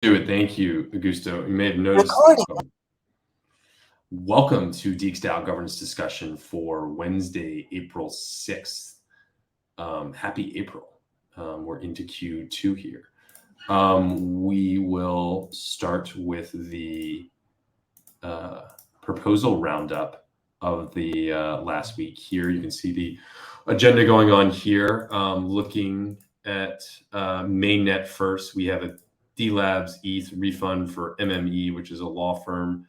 Do it. Thank you, Augusto. You may have noticed. Recording. Welcome to DXgov governance discussion for Wednesday, April 6th. Happy April. We're into Q2 here. We will start with the proposal roundup of the last week here. You can see the agenda going on here. Looking at mainnet first, we have a D-Labs ETH refund for MME, which is a law firm.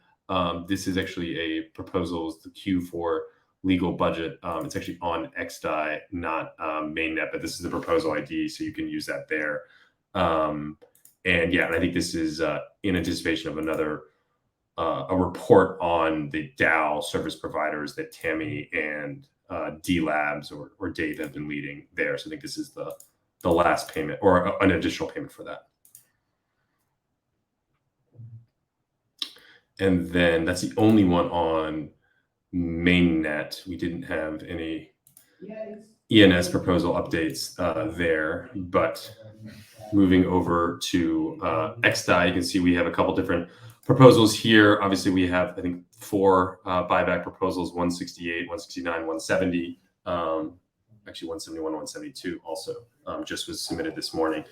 This is actually a proposal, it's the Q4 legal budget. It's actually on XDAI, not mainnet, but this is the proposal ID, so you can use that there. And I think this is in anticipation of another a report on the DAO service providers that Tammy and D-Labs or Dave have been leading there. So I think this is the last payment or an additional payment for that. And then that's the only one on mainnet. We didn't have any ENS proposal updates there, but moving over to XDAI, you can see we have a couple different proposals here. Obviously, we have, I think, 4 buyback proposals, 168, 169, 170. Actually, 171, 172 also just was submitted this morning.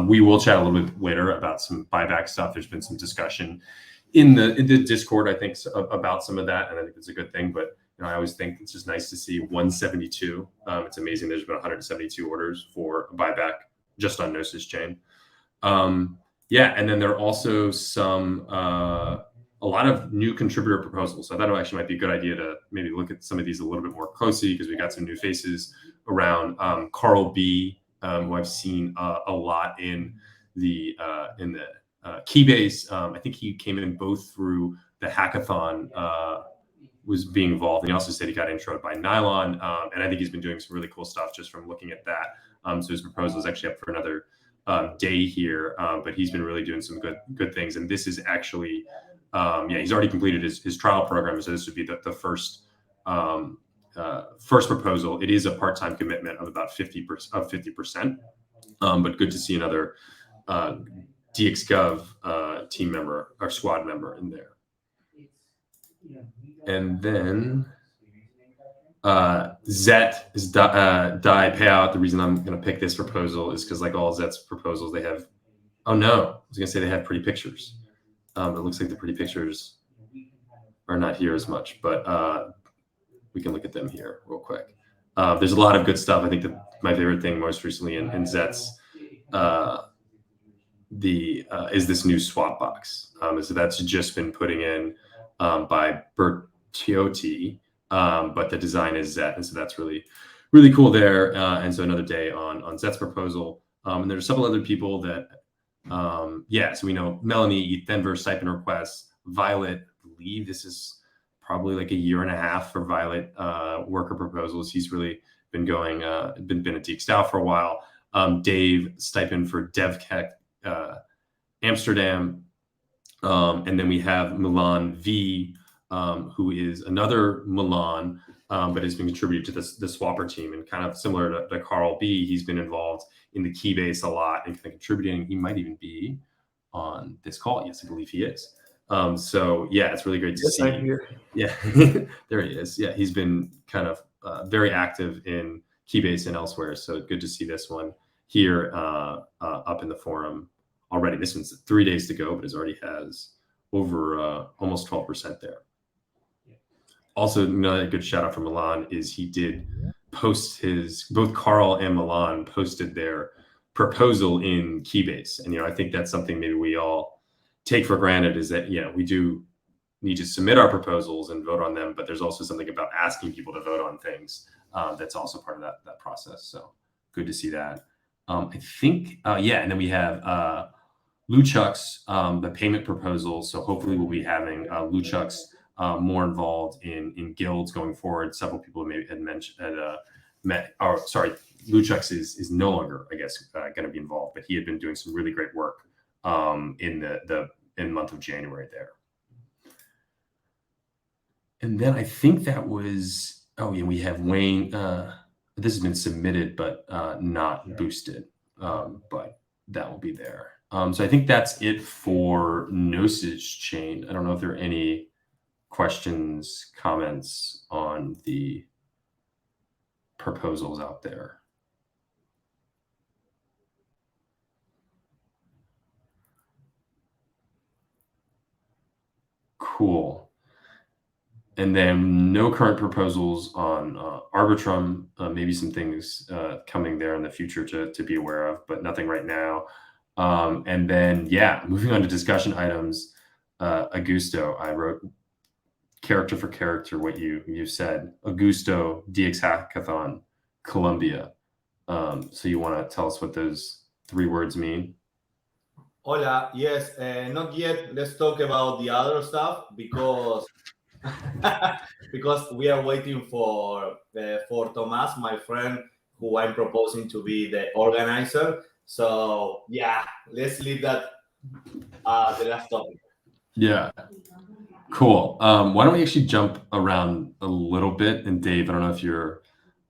We will chat a little bit later about some buyback stuff. There's been some discussion in the Discord, I think, about some of that, and I think it's a good thing. But I always think it's just nice to see 172. It's amazing. There's been 172 orders for a buyback just on Gnosis Chain. And then there are also some a lot of new contributor proposals. So I thought it actually might be a good idea to maybe look at some of these a little bit more closely because we got some new faces around. Carl B, who I've seen a lot in the Keybase. I think he came in both through the hackathon, was being involved, and he also said he got introed by Nylon, and I think he's been doing some really cool stuff just from looking at that. So his proposal is actually up for another day here, but he's been really doing some good things. And this is actually, he's already completed his trial program, so this would be the first proposal. It is a part-time commitment of about 50%, but good to see another DXgov team member or squad member in there. And then Zet is DAI payout. The reason I'm going to pick this proposal is because, like all Zet's proposals, they have, oh no, I was going to say they have pretty pictures. It looks like the pretty pictures are not here as much, but we can look at them here real quick. There's a lot of good stuff. I think my favorite thing most recently in Zet's is this new swap box. So that's just been putting in by Bertiotti, but the design is Zet, and so that's really, really cool there. And so another day on Zet's proposal. And there's several other people that, so we know Melanie, Denver, stipend requests, Violet, I believe this is probably like a year and a half for Violet worker proposals. He's really been going, been at DXDAO for a while. Dave, stipend for DevKech Amsterdam. And then we have Milan V, who is another Milan, but has been contributed to the Swapper team, and kind of similar to Carl B. He's been involved in the Keybase a lot and kind of contributing. He might even be on this call. Yes, I believe he is. It's really great to see. I'm here. Yeah, there he is. Yeah, he's been kind of very active in Keybase and elsewhere. So good to see this one here up in the forum already. This one's 3 days to go, but it already has over almost 12% there. Also, another good shout out from Milan is he did post both Carl and Milan posted their proposal in Keybase. And, I think that's something maybe we all take for granted, is that, we do need to submit our proposals and vote on them, but there's also something about asking people to vote on things that's also part of that process. So good to see that. I think, and then we have Luchuk's, the payment proposal. So hopefully we'll be having Luchuk's more involved in guilds going forward. Several people maybe had mentioned Luchuk's is no longer, I guess, going to be involved, but he had been doing some really great work in the month of January there. And then I think that was, we have Wayne. This has been submitted, but not boosted, but that will be there. So I think that's it for Gnosis chain. I don't know if there are any questions, comments on the proposals out there. Cool. And then no current proposals on Arbitrum, maybe some things coming there in the future to be aware of, but nothing right now. And then, yeah, moving on to discussion items, Augusto, I wrote character for character what you said. Augusto, DX Hackathon, Colombia. So you want to tell us what those 3 words mean? Hola, yes, not yet. Let's talk about the other stuff because because we are waiting for Tomas, my friend, who I'm proposing to be the organizer. So yeah, let's leave that the last topic. Yeah. Cool. Why don't we actually jump around a little bit? And Dave, I don't know if you're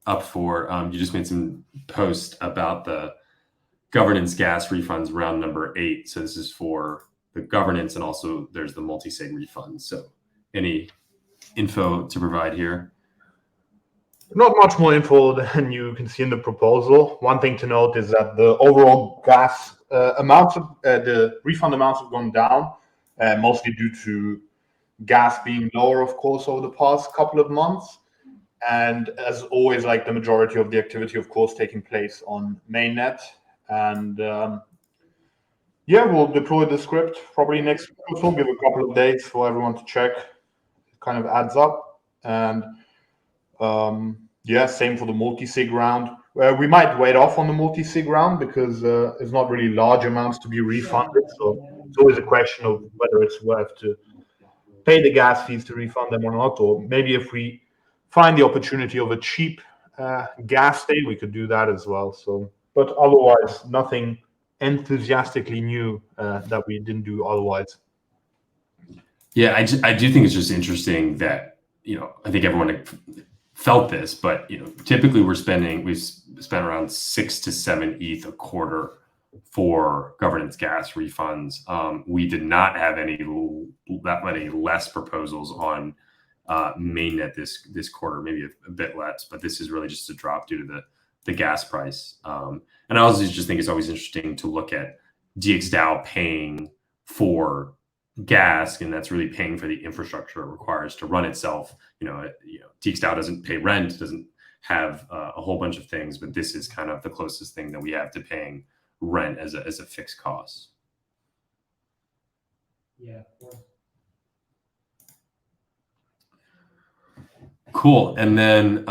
up for, you just made some post about the governance gas refunds round number 8. So this is for the governance, and also there's the multi-sig refunds. So any info to provide here? Not much more info than you can see in the proposal. One thing to note is that the overall gas amounts of the refund amounts have gone down, mostly due to gas being lower, of course, over the past couple of months. And as always, like the majority of the activity, of course, taking place on mainnet. And yeah, we'll deploy the script probably next week. We'll give a couple of days for everyone to check. It kind of adds up. And yeah, same for the multi-sig round. We might wait off on the multi-sig round because it's not really large amounts to be refunded. So it's always a question of whether it's worth to pay the gas fees to refund them or not. Or maybe if we find the opportunity of a cheap gas day, we could do that as well. So, but otherwise, nothing enthusiastically new that we didn't do otherwise. Yeah, I do think it's just interesting that, I think everyone felt this, but typically we've spent around 6 to 7 ETH a quarter for governance gas refunds. We did not have that many less proposals on mainnet this quarter, maybe a bit less, but this is really just a drop due to the gas price. And I also just think it's always interesting to look at DXDAO paying for gas, and that's really paying for the infrastructure it requires to run itself. DXDAO doesn't pay rent, doesn't have a whole bunch of things, but this is kind of the closest thing that we have to paying rent as a fixed cost. Yeah. Cool. And then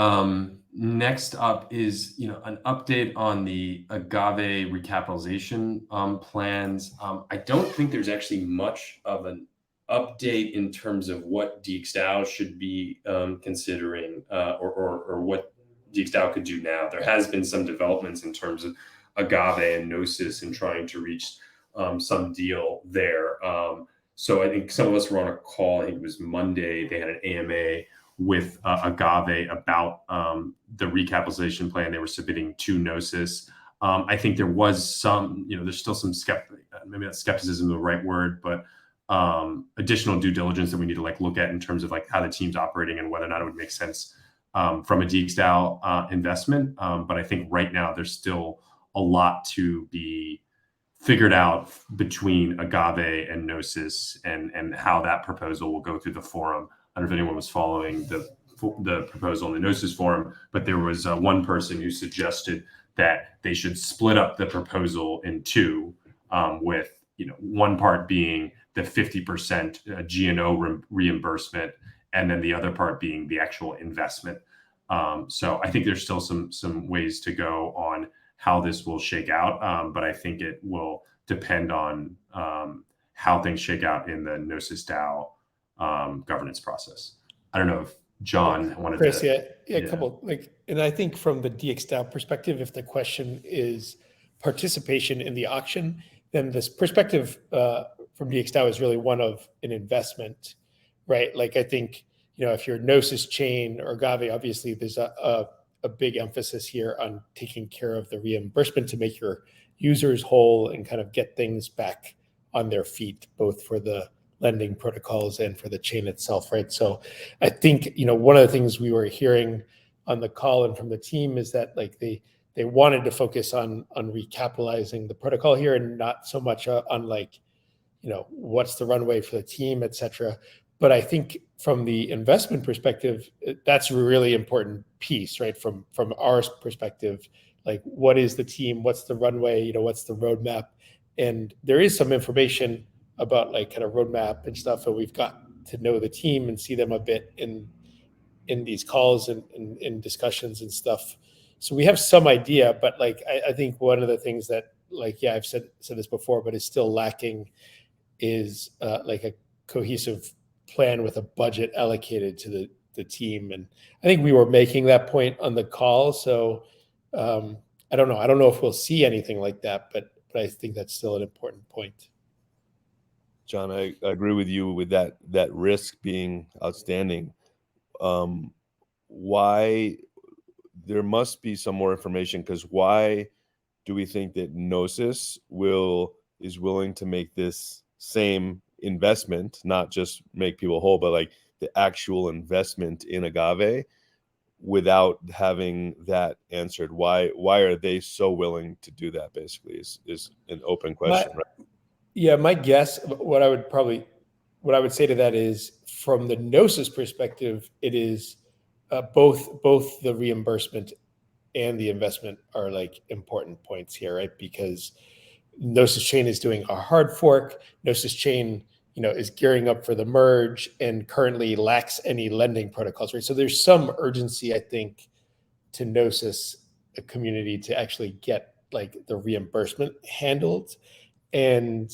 next up is an update on the Agave recapitalization plans. I don't think there's actually much of an update in terms of what DXDAO should be considering or what DXDAO could do now. There has been some developments in terms of Agave and Gnosis and trying to reach some deal there. So I think some of us were on a call, I think it was Monday, they had an AMA with Agave about the recapitalization plan they were submitting to Gnosis. I think there was some, there's still some maybe not skepticism is the right word, but additional due diligence that we need to look at in terms of how the team's operating and whether or not it would make sense from a DXDAO investment. But I think right now there's still a lot to be figured out between Agave and Gnosis and how that proposal will go through the forum. I don't know if anyone was following the proposal in the Gnosis forum, but there was one person who suggested that they should split up the proposal in 2, with one part being the 50% GNO reimbursement, and then the other part being the actual investment. So I think there's still some ways to go on how this will shake out, but I think it will depend on how things shake out in the Gnosis DAO governance process. I don't know if John wanted Chris, to. Yeah, a couple and I think from the DXDAO perspective, if the question is participation in the auction, then this perspective from DXDAO is really one of an investment, right? I think if you're Gnosis chain or Agave, obviously there's a big emphasis here on taking care of the reimbursement to make your users whole and kind of get things back on their feet, both for the lending protocols and for the chain itself, right? So I think, one of the things we were hearing on the call and from the team is that like they wanted to focus on recapitalizing the protocol here and not so much on like, what's the runway for the team, et cetera. But I think from the investment perspective, that's a really important piece, right? From our perspective, like what is the team, what's the runway, what's the roadmap? And there is some information about like kind of roadmap and stuff, and we've got to know the team and see them a bit in these calls and in discussions and stuff. So we have some idea, but like I think one of the things that like, yeah, I've said this before, but is still lacking is like a cohesive plan with a budget allocated to the team. And I think we were making that point on the call. So I don't know if we'll see anything like that, but I think that's still an important point. John, I agree with you with that risk being outstanding. Why there must be some more information, because why do we think that Gnosis is willing to make this same investment, not just make people whole, but like the actual investment in Agave, without having that answered? Why are they so willing to do that? Basically, is an open question, right? Yeah, my guess, what I would say to that is, from the Gnosis perspective, it is both the reimbursement and the investment are like important points here, right? Because Gnosis Chain is doing a hard fork. Gnosis Chain, is gearing up for the merge and currently lacks any lending protocols, right? So there's some urgency, I think, to Gnosis, the community, to actually get like the reimbursement handled. And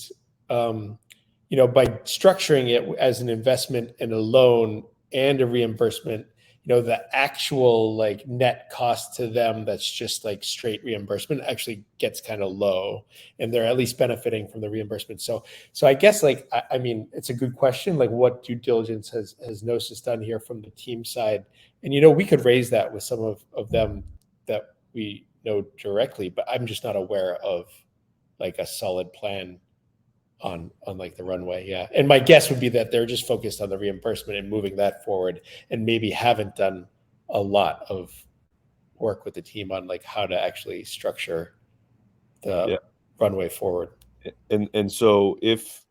by structuring it as an investment and a loan and a reimbursement, the actual like net cost to them that's just like straight reimbursement actually gets kind of low, and they're at least benefiting from the reimbursement. So I guess like I mean, it's a good question. Like, what due diligence has Gnosis done here from the team side? And we could raise that with some of them that we know directly, but I'm just not aware of like a solid plan on like the runway. Yeah. And my guess would be that they're just focused on the reimbursement and moving that forward, and maybe haven't done a lot of work with the team on like how to actually structure the runway forward. And so if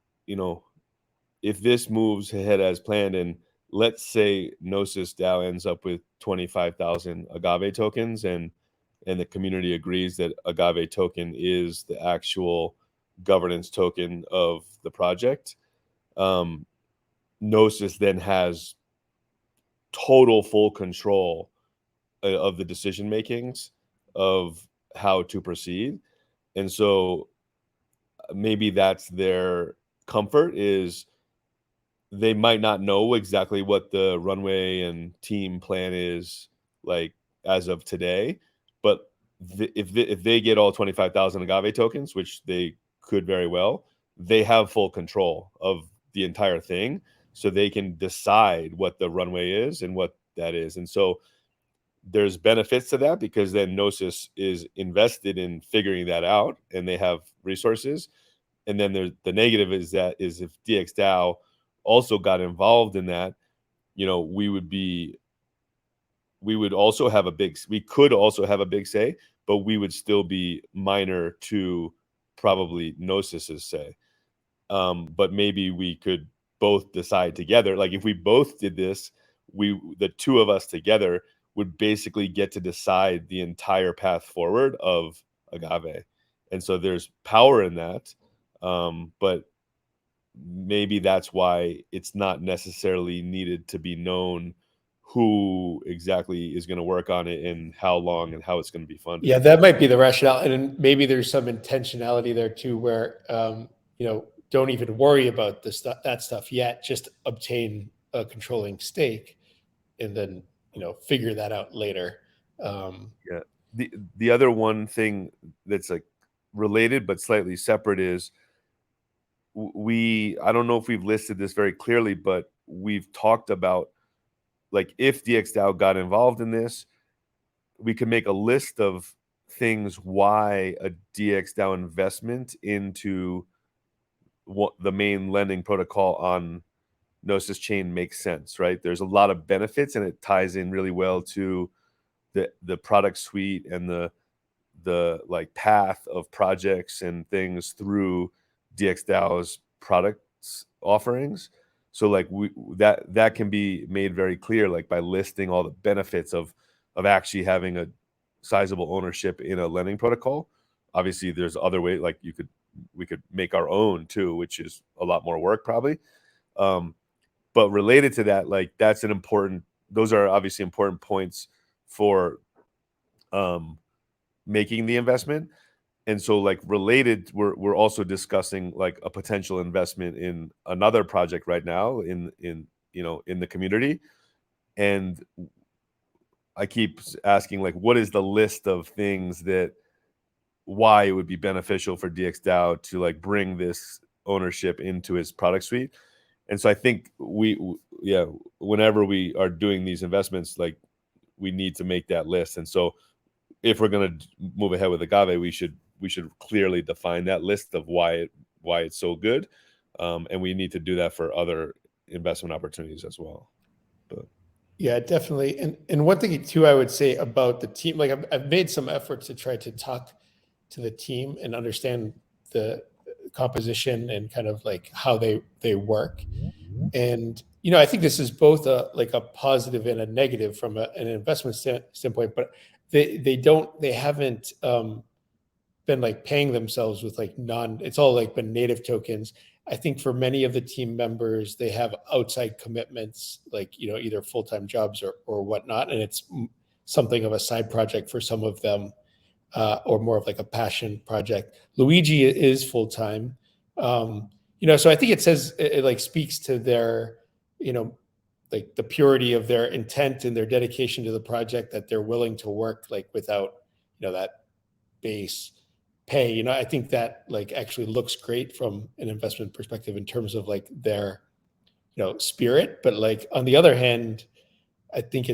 this moves ahead as planned, and let's say Gnosis DAO ends up with 25,000 Agave tokens, and the community agrees that Agave token is the actual governance token of the project, Gnosis then has total full control of the decision makings of how to proceed. And so maybe that's their comfort, is they might not know exactly what the runway and team plan is like as of today, but if they get all 25,000 Agave tokens, which they could very well, they have full control of the entire thing, so they can decide what the runway is and what that is. And so there's benefits to that, because then Gnosis is invested in figuring that out and they have resources. And then there's the negative is if DXDAO also got involved in that, we could also have a big say, but we would still be minor to probably Gnosis's say. But maybe we could both decide together. Like if we both did this, the two of us together would basically get to decide the entire path forward of Agave. And so there's power in that. But maybe that's why it's not necessarily needed to be known who exactly is going to work on it and how long and how it's going to be funded. Yeah, that might be the rationale. And maybe there's some intentionality there too, where, don't even worry about that stuff yet, just obtain a controlling stake and then, figure that out later. Yeah. The other one thing that's like related but slightly separate is I don't know if we've listed this very clearly, but we've talked about, like, if DXDAO got involved in this, we could make a list of things why a DXDAO investment into the main lending protocol on Gnosis chain makes sense, right? There's a lot of benefits, and it ties in really well to the product suite and the like path of projects and things through DXDAO's products offerings. So like that can be made very clear, like by listing all the benefits of actually having a sizable ownership in a lending protocol. Obviously, there's other ways, like we could make our own too, which is a lot more work probably. But related to that, like those are obviously important points for making the investment. And so like related, we're also discussing like a potential investment in another project right now in the community. And I keep asking, like, what is the list of things that why it would be beneficial for DXDAO to like bring this ownership into its product suite. And so I think whenever we are doing these investments, like we need to make that list. And so if we're going to move ahead with Agave, we should clearly define that list of why it's so good. And we need to do that for other investment opportunities as well. But yeah, definitely. And one thing too, I would say about the team, like I've made some efforts to try to talk to the team and understand the composition and kind of like how they work. And I think this is both a positive and a negative from an investment standpoint, but they haven't been like paying themselves with like it's all like been native tokens. I think for many of the team members, they have outside commitments, like, either full-time jobs or whatnot. And it's something of a side project for some of them, or more of like a passion project. Luigi is full-time. So I think it like speaks to their, like the purity of their intent and their dedication to the project, that they're willing to work like without, that base pay. I think that like actually looks great from an investment perspective in terms of like their, spirit. But like on the other hand, I think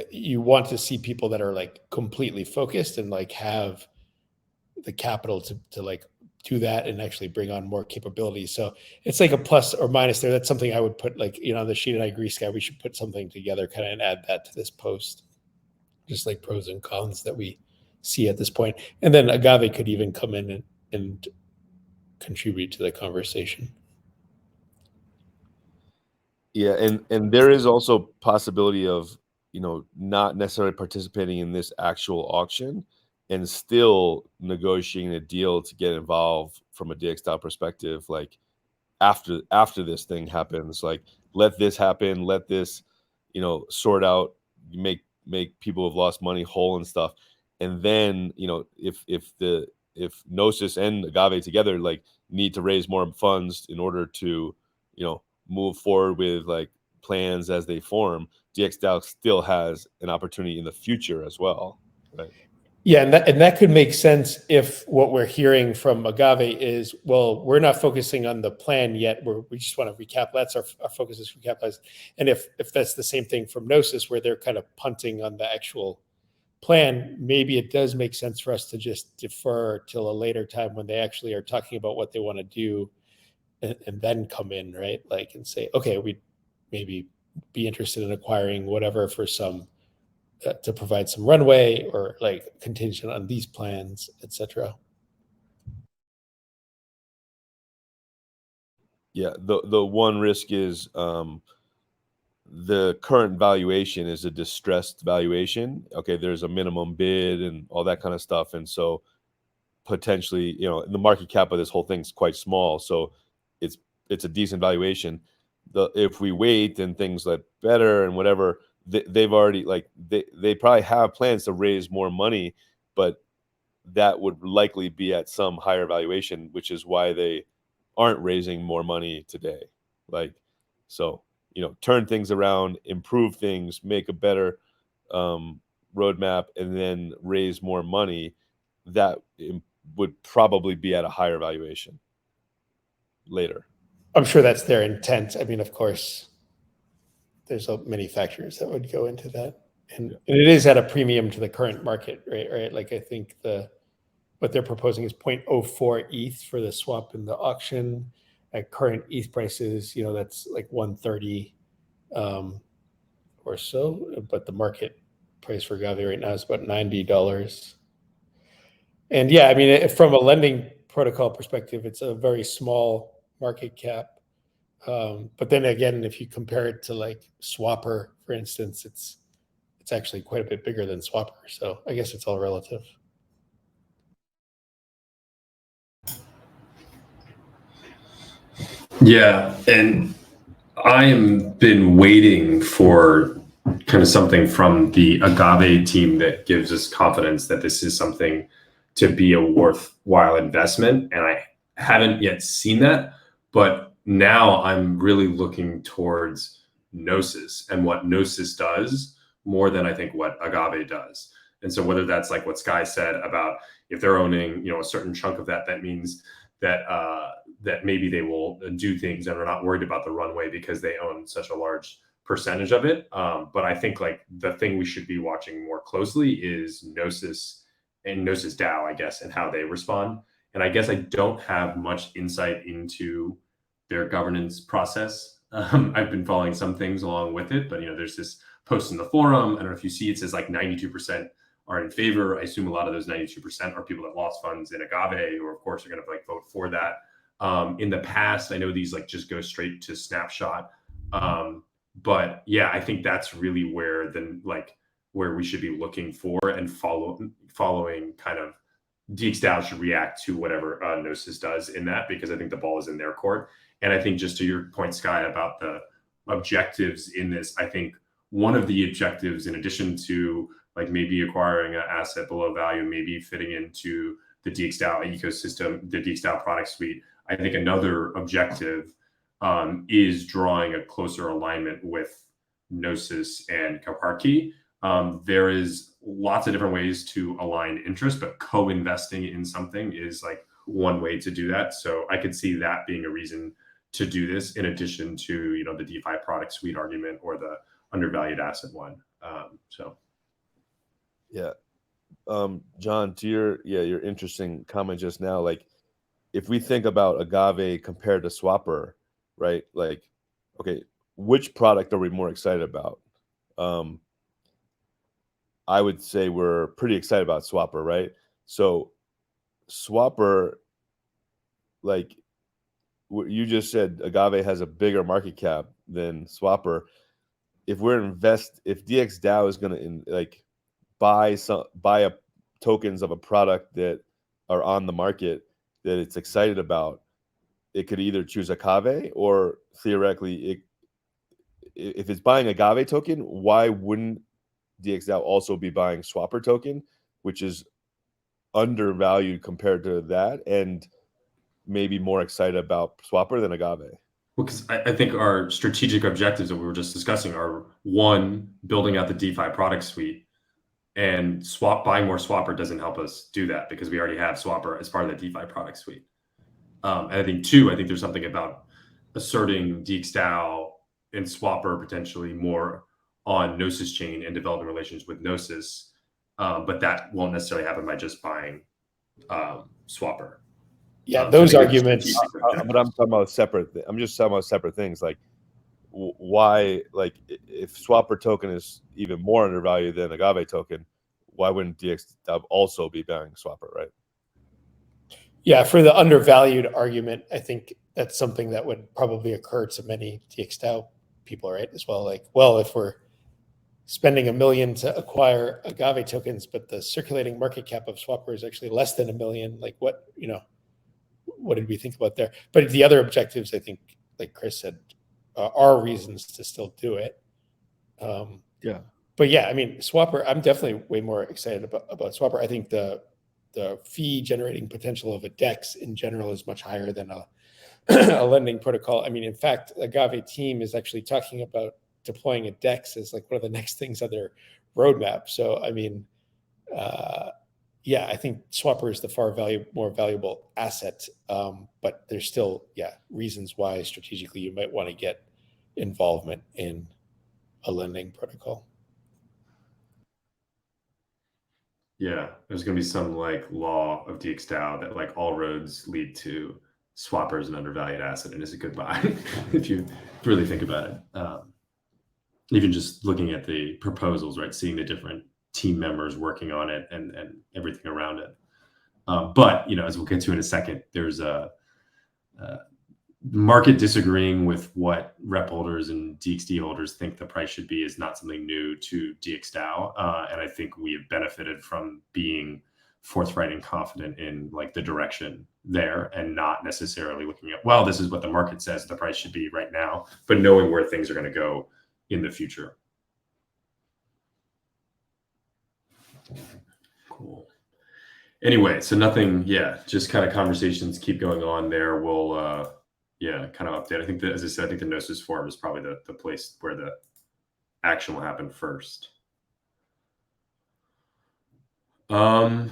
you want to see people that are like completely focused and like have the capital to like do that and actually bring on more capabilities. So it's like a plus or minus there. That's something I would put like, on the sheet. And I agree, Sky, we should put something together kind of and add that to this post, just like pros and cons that we see at this point. And then Agave could even come in and contribute to the conversation. yeah, and there is also possibility of not necessarily participating in this actual auction and still negotiating a deal to get involved from a DXDAO perspective, like after this thing happens, like let this happen, let this sort out, make people who've lost money whole and stuff. And then if Gnosis and Agave together like need to raise more funds in order to move forward with like plans as they form, DXDAO still has an opportunity in the future as well, right? Yeah, and that could make sense if what we're hearing from Agave is, well, we're not focusing on the plan yet. We just want to recap. That's our focus is recapitalize. And if that's the same thing from Gnosis, where they're kind of punting on the actual plan, maybe it does make sense for us to just defer till a later time when they actually are talking about what they want to do, and then come in, right? Like, and say, okay, we'd maybe be interested in acquiring whatever for some, to provide some runway or like contingent on these plans, etc. Yeah, the one risk is the current valuation is a distressed valuation. Okay, there's a minimum bid and all that kind of stuff, and so potentially, the market cap of this whole thing's quite small, so it's a decent valuation. If we wait and things get better and whatever, they've already like they probably have plans to raise more money, but that would likely be at some higher valuation, which is why they aren't raising more money today. Like, so turn things around, improve things, make a better roadmap, and then raise more money. That would probably be at a higher valuation later. I'm sure that's their intent. I mean, of course, there's many factors that would go into that. And it is at a premium to the current market, right? Like I think what they're proposing is 0.04 ETH for the swap in the auction. At current ETH prices, that's like 130 or so, but the market price for Agave right now is about $90. And yeah, I mean, from a lending protocol perspective, it's a very small market cap. But then again, if you compare it to like Swapper, for instance, it's actually quite a bit bigger than Swapper. So I guess it's all relative. Yeah, and I have been waiting for kind of something from the Agave team that gives us confidence that this is something to be a worthwhile investment. And I haven't yet seen that, but now I'm really looking towards Gnosis and what Gnosis does more than I think what Agave does. And so whether that's like what Sky said about if they're owning, a certain chunk of that, that means that that maybe they will do things and are not worried about the runway because they own such a large percentage of it. But I think like the thing we should be watching more closely is Gnosis and Gnosis DAO, I guess, and how they respond. And I guess I don't have much insight into their governance process. I've been following some things along with it, but there's this post in the forum. I don't know if you see, it says like 92% are in favor. I assume a lot of those 92% are people that lost funds in Agave, who of course are going to like vote for that. In the past, I know these like just go straight to snapshot. But yeah, I think that's really where where we should be looking for and following kind of DXDAO should react to whatever Gnosis does in that, because I think the ball is in their court. And I think just to your point, Sky, about the objectives in this, I think one of the objectives, in addition to like maybe acquiring an asset below value, maybe fitting into the DXDAO ecosystem, the DXDAO product suite, I think another objective is drawing a closer alignment with Gnosis and Koparki. There is lots of different ways to align interest, but co-investing in something is like one way to do that. So I could see that being a reason to do this, in addition to the DeFi product suite argument or the undervalued asset one. Yeah. John, to your interesting comment just now, like if we think about Agave compared to Swapper, right? Like, okay, which product are we more excited about? I would say we're pretty excited about Swapper, right? So Swapper, like you just said, Agave has a bigger market cap than Swapper. If DXDAO is going to buy tokens of a product that are on the market that it's excited about, it could either choose Agave, or theoretically, if it's buying Agave token, why wouldn't DXDAO also be buying Swapper token, which is undervalued compared to that, and maybe more excited about Swapper than Agave? Well, because I think our strategic objectives that we were just discussing are, one, building out the DeFi product suite, and buying more Swapper doesn't help us do that because we already have Swapper as part of the DeFi product suite. And I think two, I think there's something about asserting DXDAO and Swapper potentially more on Gnosis chain and developing relations with Gnosis, but that won't necessarily happen by just buying Swapper. Yeah, those arguments. But I'm talking about separate. I'm just talking about separate things. Like, why? Like, if Swapper token is even more undervalued than Agave token, why wouldn't DXDAO also be buying Swapper, right? Yeah, for the undervalued argument, I think that's something that would probably occur to many DXDAO people, right? As well, like, well, if we're spending $1 million to acquire Agave tokens, but the circulating market cap of Swapper is actually less than $1 million, like what did we think about there? But the other objectives, I think, like Chris said, are reasons to still do it. Yeah. But yeah, I mean, Swapper, I'm definitely way more excited about Swapper. I think the fee generating potential of a DEX in general is much higher than a lending protocol. I mean, in fact, Agave team is actually talking about deploying a DEX as like one of the next things on their roadmap. So, I mean, yeah, I think Swapper is the more valuable asset, but there's still, reasons why strategically you might want to get involvement in a lending protocol. Yeah, there's going to be some like law of DXDAO that like all roads lead to swappers and undervalued asset, and it's a good buy if you really think about it. Even just looking at the proposals, right, seeing the different team members working on it and everything around it. But as we'll get to in a second, there's a market disagreeing with what rep holders and DXD holders think the price should be is not something new to DXDAO. And I think we have benefited from being forthright and confident in like the direction there and not necessarily looking at, well, this is what the market says the price should be right now, but knowing where things are going to go in the future. Cool. Anyway, so nothing, just kind of conversations keep going on there. We'll, kind of update. I think that, as I said, I think the Gnosis forum is probably the place where the action will happen first. And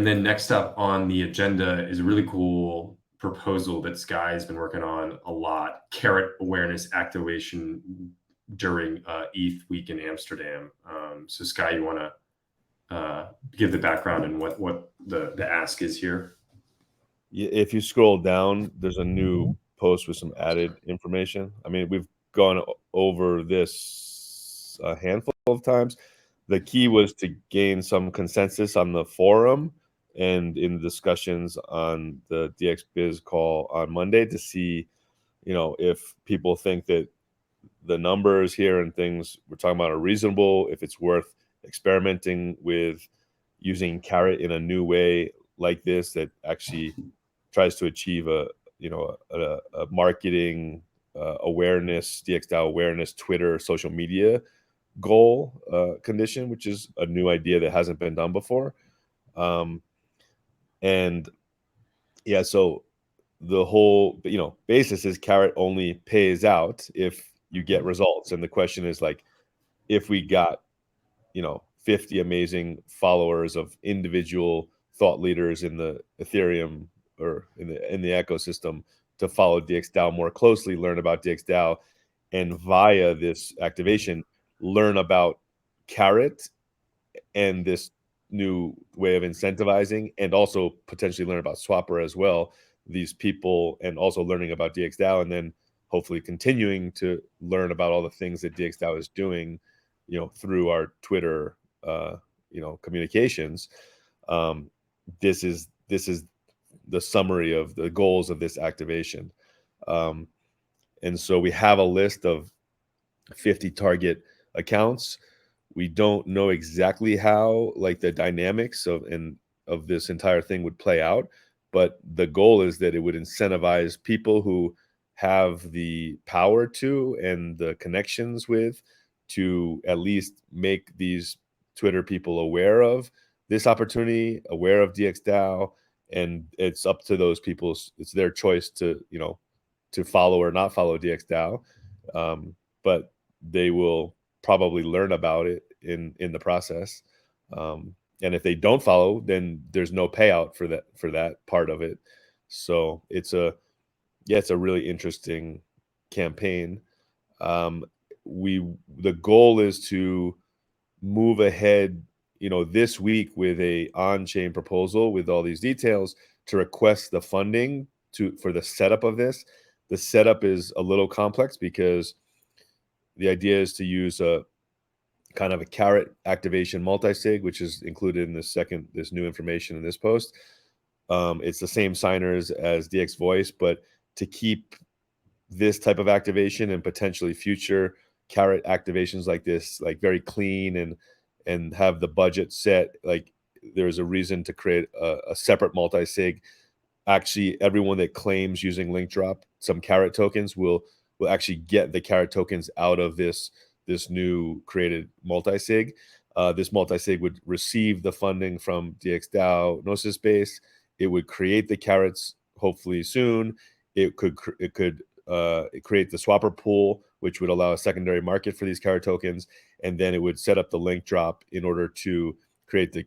then next up on the agenda is a really cool proposal that Sky's been working on a lot, carrot awareness activation during ETH week in Amsterdam. So Sky, you want to give the background and what the ask is here? If you scroll down, there's a new post with some added information. I mean, we've gone over this a handful of times. The key was to gain some consensus on the forum and in the discussions on the DXBiz call on Monday to see, if people think that the numbers here and things we're talking about are reasonable, if it's worth experimenting with using carrot in a new way like this that actually tries to achieve a marketing awareness, DXDAO awareness, Twitter, social media goal condition, which is a new idea that hasn't been done before. So the whole basis is carrot only pays out if you get results. And the question is like, if we got 50 amazing followers of individual thought leaders in the Ethereum or in the ecosystem to follow DXDAO more closely, learn about DXDAO, and via this activation, learn about carrot and this new way of incentivizing, and also potentially learn about Swapper as well, these people, and also learning about DXDAO, and then hopefully continuing to learn about all the things that DXDAO is doing, through our Twitter, communications. This is the summary of the goals of this activation. And so we have a list of 50 target accounts. We don't know exactly how the dynamics of this entire thing would play out, but the goal is that it would incentivize people who have the power to and the connections with to at least make these Twitter people aware of this opportunity, aware of DXDAO, and it's up to those people. It's their choice to follow or not follow DXDAO, but they will probably learn about it in the process. And if they don't follow, then there's no payout for that part of it. So it's a really interesting campaign. The goal is to move ahead, this week with a on-chain proposal with all these details to request the funding for the setup of this. The setup is a little complex because the idea is to use a kind of a carrot activation multi-sig, which is included in this new information in this post. It's the same signers as DX Voice, but to keep this type of activation and potentially future carrot activations like this, very clean and have the budget set, there's a reason to create a separate multi-sig. Actually, everyone that claims using link drop some carrot tokens will actually get the carrot tokens out of this new created multi-sig. This multi-sig would receive the funding from DXDAO Gnosis Base. It would create the carrots hopefully soon. It could create the swapper pool, which would allow a secondary market for these carrot tokens, and then it would set up the link drop in order to create the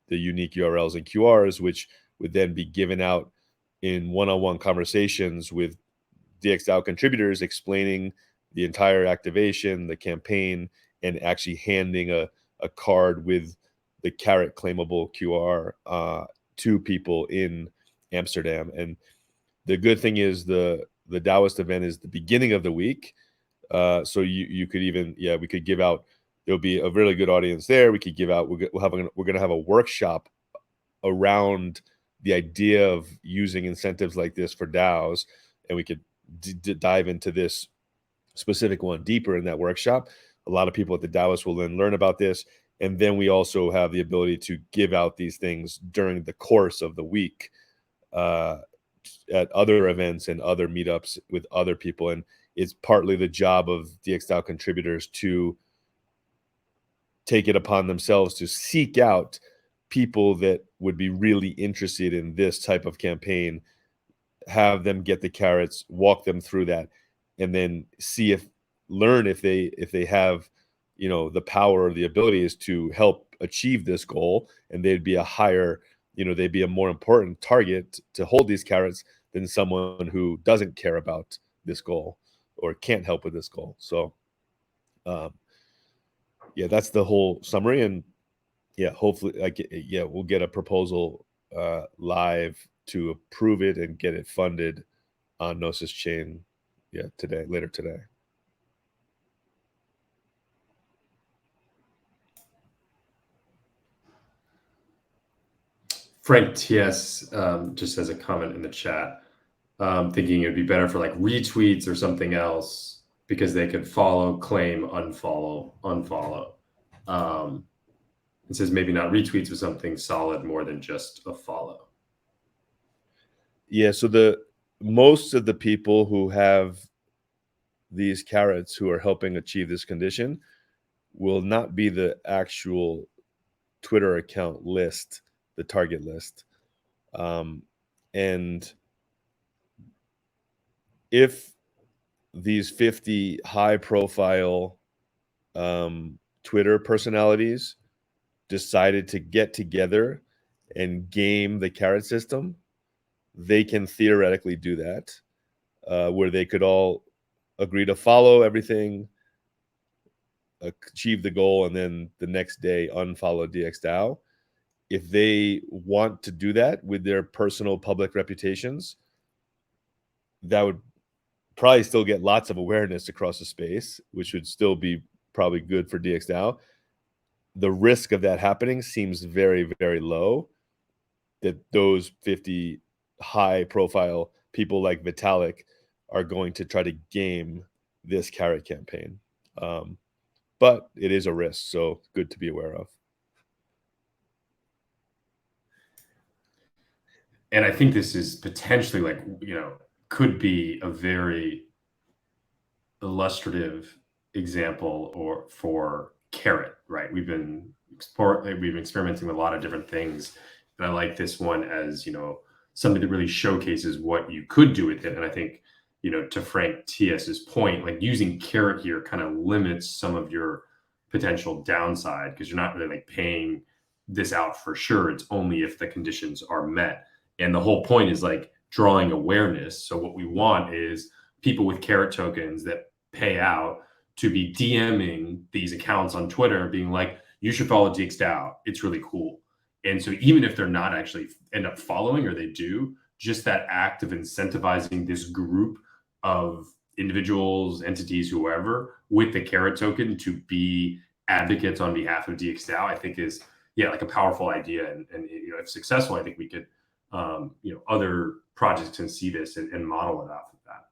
unique URLs and QRs, which would then be given out in one-on-one conversations with DXDAO contributors, explaining the entire activation, the campaign, and actually handing a card with the carrot claimable QR to people in Amsterdam. And the good thing is the Taoist event is the beginning of the week. So you could even, we could give out, there'll be a really good audience there. We could give out, we're going to have a workshop around the idea of using incentives like this for DAOs. And we could dive into this specific one deeper in that workshop. A lot of people at the Taoist will then learn about this. And then we also have the ability to give out these things during the course of the week at other events and other meetups with other people. And it's partly the job of DXDAO contributors to take it upon themselves to seek out people that would be really interested in this type of campaign, have them get the carrots, walk them through that, and then learn if they have, the power or the abilities to help achieve this goal, and they'd be they'd be a more important target to hold these carrots than someone who doesn't care about this goal or can't help with this goal. So, that's the whole summary. And hopefully, we'll get a proposal live to approve it and get it funded on Gnosis Chain. Later today. Frank TS just has a comment in the chat, thinking it would be better for like retweets or something else because they could follow, claim, unfollow. It says maybe not retweets with something solid more than just a follow. Yeah, so most of the people who have these carrots who are helping achieve this condition will not be the actual Twitter account list, the target list. And if these 50 high profile Twitter personalities decided to get together and game the carrot system, they can theoretically do that, where they could all agree to follow everything, achieve the goal, and then the next day unfollow DXDAO. If they want to do that with their personal public reputations, that would probably still get lots of awareness across the space, which would still be probably good for DXDAO. The risk of that happening seems very, very low, that those 50 high profile people like Vitalik are going to try to game this carrot campaign. But it is a risk, so good to be aware of. And I think this is potentially could be a very illustrative example for carrot, right? We've been experimenting with a lot of different things, and I like this one as something that really showcases what you could do with it. And I think to Frank TS's point, like using carrot here kind of limits some of your potential downside because you're not really paying this out for sure. It's only if the conditions are met, and the whole point is drawing awareness. So what we want is people with carrot tokens that pay out to be DMing these accounts on Twitter being like, you should follow DXDAO. It's really cool. And so even if they're not actually end up following, or they do, just that act of incentivizing this group of individuals, entities, whoever, with the carrot token to be advocates on behalf of DXDAO, I think is a powerful idea. And if successful, I think we could other projects can see this and model it off of that.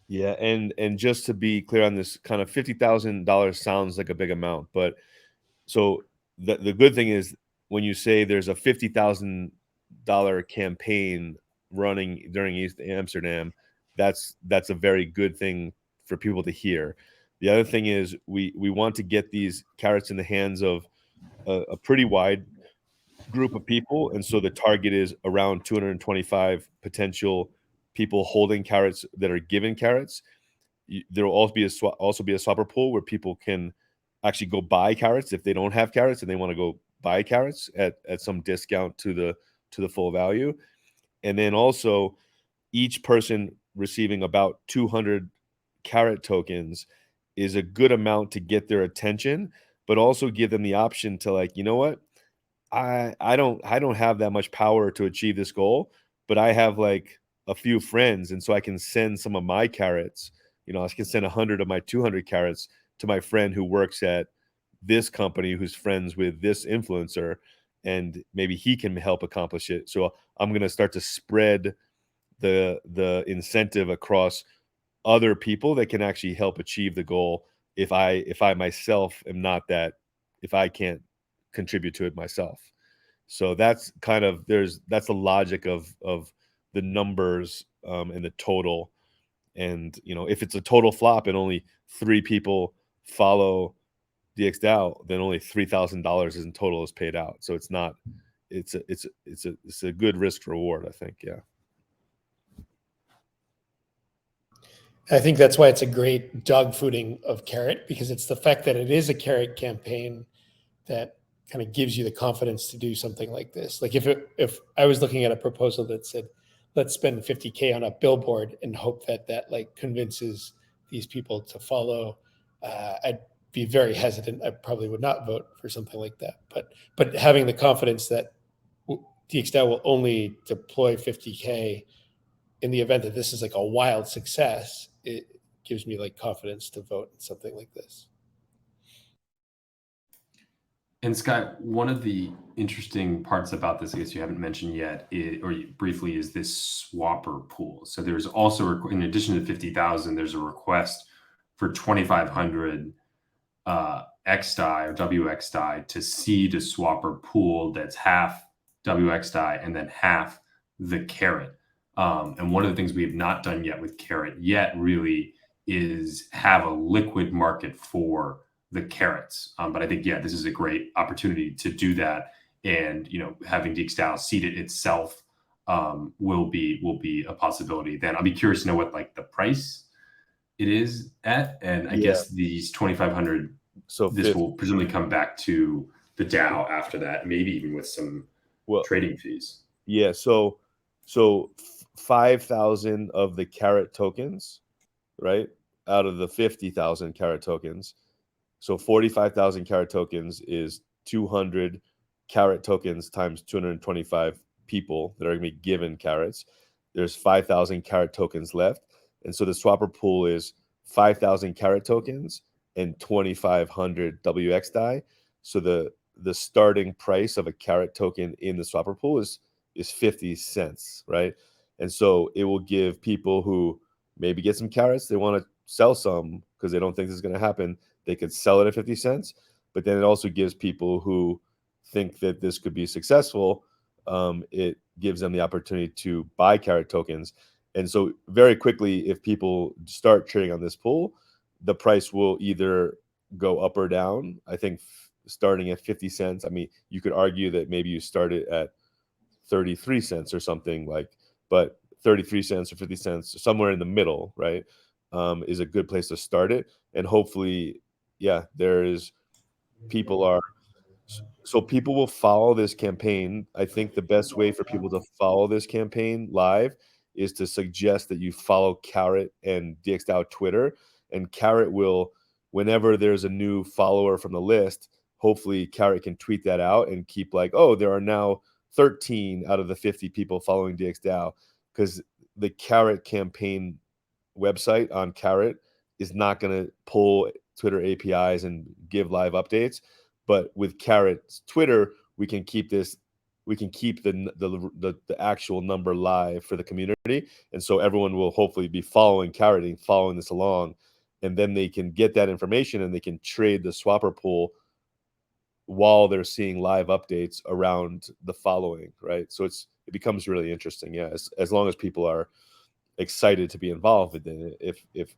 Yeah, and just to be clear on this, kind of $50,000 sounds like a big amount, but so the good thing is when you say there's a $50,000 campaign running during East Amsterdam, that's a very good thing for people to hear. The other thing is we want to get these carrots in the hands of a pretty wide group of people, and so the target is around 225 potential people holding carrots that are given carrots. There will also be a swapper pool where people can actually go buy carrots if they don't have carrots and they want to go buy carrots at some discount to the full value. And then also each person receiving about 200 carrot tokens is a good amount to get their attention but also give them the option to, like, you know what, I don't have that much power to achieve this goal, but I have like a few friends, and so I can send some of my carrots. You know, I can send 100 of my 200 carrots to my friend who works at this company, who's friends with this influencer, and maybe he can help accomplish it. So I'm going to start to spread the incentive across other people that can actually help achieve the goal. If I myself am not that, if I can't contribute to it myself. So that's kind of, that's the logic of the numbers, and the total. And, you know, if it's a total flop and only 3 people follow DXDAO, then only $3,000 in total is paid out. So it's not, it's a good risk reward, I think. Yeah. I think that's why it's a great dog fooding of carrot, because it's the fact that it is a carrot campaign that kind of gives you the confidence to do something like this. Like if I was looking at a proposal that said, let's spend 50K on a billboard and hope that like convinces these people to follow, I'd be very hesitant. I probably would not vote for something like that. But having the confidence that DXDAO will only deploy 50K in the event that this is like a wild success, it gives me like confidence to vote in something like this. And Scott, one of the interesting parts about this, I guess you haven't mentioned yet, briefly, is this swapper pool. So there's also, in addition to 50,000, there's a request for 2,500 XDAI or WXDAI to seed a swapper pool that's half WXDAI and then half the carrot. And one of the things we have not done yet with carrot yet really is have a liquid market for the carrots. But I think, yeah, this is a great opportunity to do that. And, you know, having DXDAO seed it itself will be a possibility. Then I'll be curious to know what like the price it is at. And I guess these 2,500, so this will presumably come back to the DAO after that, maybe even with some trading fees. Yeah. So 5,000 of the carrot tokens, right, out of the 50,000 carrot tokens. So 45,000 carrot tokens is 200 carrot tokens times 225 people that are going to be given carrots. There's 5,000 carrot tokens left. And so the swapper pool is 5,000 carrot tokens and 2,500 WXDAI. So the starting price of a carrot token in the swapper pool is 50 cents, right? And so it will give people who maybe get some carrots, they want to sell some because they don't think this is going to happen, they could sell it at 50 cents. But then it also gives people who think that this could be successful, it gives them the opportunity to buy carrot tokens. And so very quickly, if people start trading on this pool, the price will either go up or down. I think starting at 50 cents, I mean, you could argue that maybe you started at 33 cents or something, like, but 33 cents or 50 cents, somewhere in the middle, right, is a good place to start it. And hopefully, yeah, so people will follow this campaign. I think the best way for people to follow this campaign live is to suggest that you follow Carrot and DXDAO Twitter, and Carrot will, whenever there's a new follower from the list, hopefully Carrot can tweet that out and keep like, oh, there are now 13 out of the 50 people following DXDAO, because the Carrot campaign website on Carrot is not going to pull Twitter APIs and give live updates. But with Carrot's Twitter, we can keep this, we can keep the actual number live for the community. And so everyone will hopefully be following Carrot and following this along. And then they can get that information and they can trade the swapper pool while they're seeing live updates around the following, right? So it becomes really interesting. Yeah. As long as people are excited to be involved in it.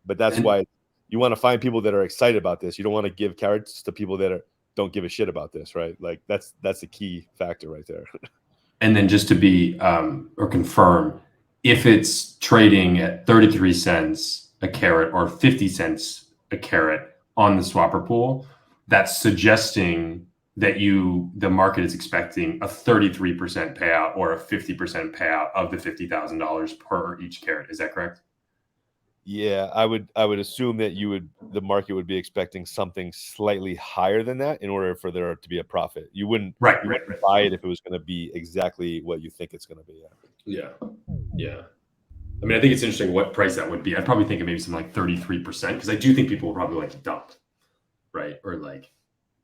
But that's why you want to find people that are excited about this. You don't want to give carrots to people that don't give a shit about this, right? Like that's a key factor right there. And then just to be or confirm, if it's trading at 33 cents a carrot or 50 cents a carrot on the swapper pool, that's suggesting that the market is expecting a 33% payout or a 50% payout of the $50,000 per each carrot. Is that correct? Yeah, I would assume that the market would be expecting something slightly higher than that in order for there to be a profit. You wouldn't Right. buy it if it was going to be exactly what you think it's going to be. Yeah. Yeah. I mean, I think it's interesting what price that would be. I'd probably think of maybe something like 33%, because I do think people will probably like to dump, right? Or like,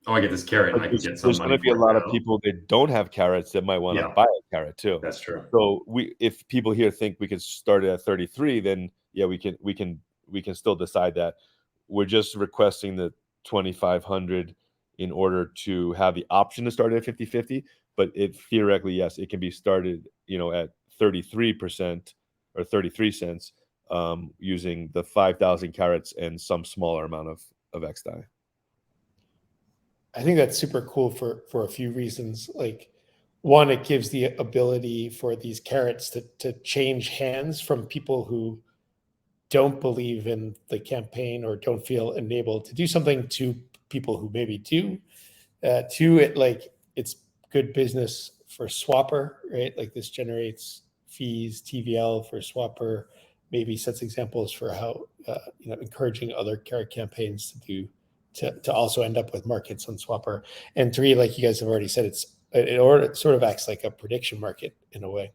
oh, I get this carrot, and I can get some There's money going to be a for it lot of now. people that don't have carrots that might want to Yeah. buy a carrot too. That's true. So if people here think we could start it at 33, then yeah, we can still decide that. We're just requesting the 2,500 in order to have the option to start at 50/50. But it theoretically, yes, it can be started, at 33% or 33 cents, using the 5,000 carrots and some smaller amount of XDAI. I think that's super cool for a few reasons. Like, one, it gives the ability for these carrots to change hands from people who don't believe in the campaign or don't feel enabled to do something to people who maybe do. Two, it's good business for Swapper, right? Like, this generates fees, TVL for Swapper, maybe sets examples for how encouraging other carrot campaigns to also end up with markets on Swapper. And three, like you guys have already said, it sort of acts like a prediction market in a way.